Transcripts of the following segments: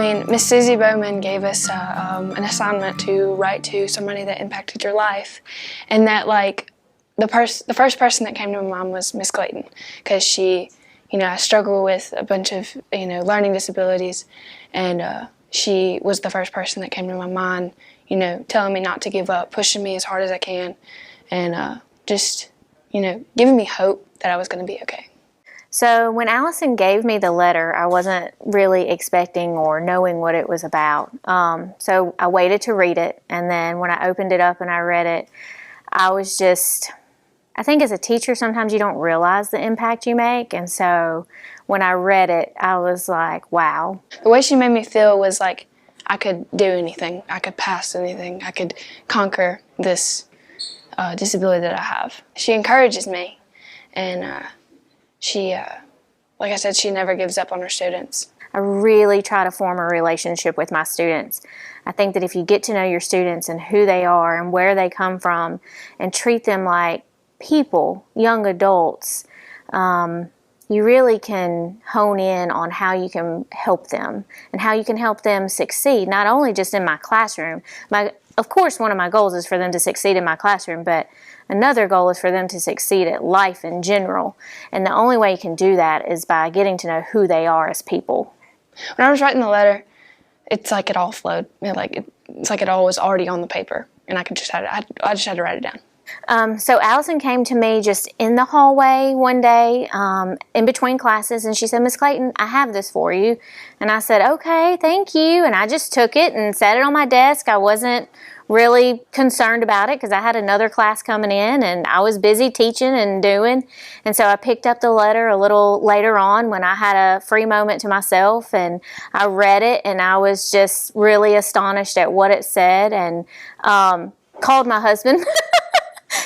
mean, Miss Susie Bowman gave us an assignment to write to somebody that impacted your life, and that the first person that came to my mind was Miss Clayton, because she, I struggle with a bunch of learning disabilities, and she was the first person that came to my mind, telling me not to give up, pushing me as hard as I can, and just giving me hope that I was going to be okay. So when Allyson gave me the letter, I wasn't really expecting or knowing what it was about. So I waited to read it, and then when I opened it up and I read it, I think as a teacher, sometimes you don't realize the impact you make, and so when I read it, I was like, wow. The way she made me feel was like I could do anything, I could pass anything, I could conquer this disability that I have. She encourages me, and she, like I said, she never gives up on her students. I really try to form a relationship with my students. I think that if you get to know your students and who they are and where they come from and treat them like people, young adults, you really can hone in on how you can help them and how you can help them succeed, not only just in my classroom. Of course, one of my goals is for them to succeed in my classroom, but another goal is for them to succeed at life in general. And the only way you can do that is by getting to know who they are as people. When I was writing the letter, it's like it all flowed. It's like it all was already on the paper, and I just had to write it down. So Allyson came to me just in the hallway one day, in between classes, and she said, "Miss Clayton, I have this for you." And I said, "Okay, thank you." And I just took it and set it on my desk. I wasn't really concerned about it because I had another class coming in and I was busy teaching and doing. And so I picked up the letter a little later on when I had a free moment to myself, and I read it, and I was just really astonished at what it said, and called my husband.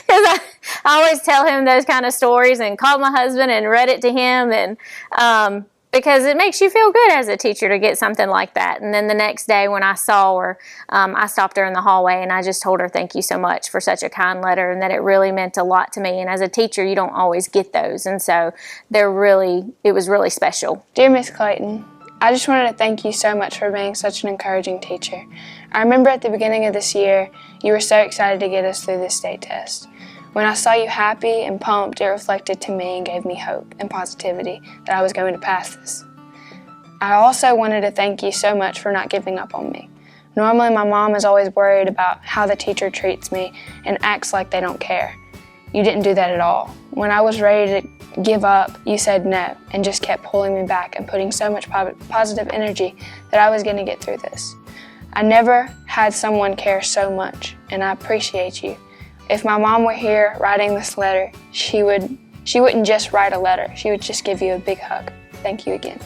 Because I always tell him those kind of stories, and called my husband and read it to him, and because it makes you feel good as a teacher to get something like that. And then the next day when I saw her, I stopped her in the hallway and I just told her thank you so much for such a kind letter, and that it really meant a lot to me. And as a teacher, you don't always get those, and so it was really special. Dear Miss Clayton, I just wanted to thank you so much for being such an encouraging teacher. I remember at the beginning of this year, you were so excited to get us through this state test. When I saw you happy and pumped, it reflected to me and gave me hope and positivity that I was going to pass this. I also wanted to thank you so much for not giving up on me. Normally, my mom is always worried about how the teacher treats me and acts like they don't care. You didn't do that at all. When I was ready to give up, you said no and just kept pulling me back and putting so much positive energy that I was going to get through this. I never had someone care so much, and I appreciate you. If my mom were here writing this letter, she wouldn't just write a letter. She would just give you a big hug. Thank you again.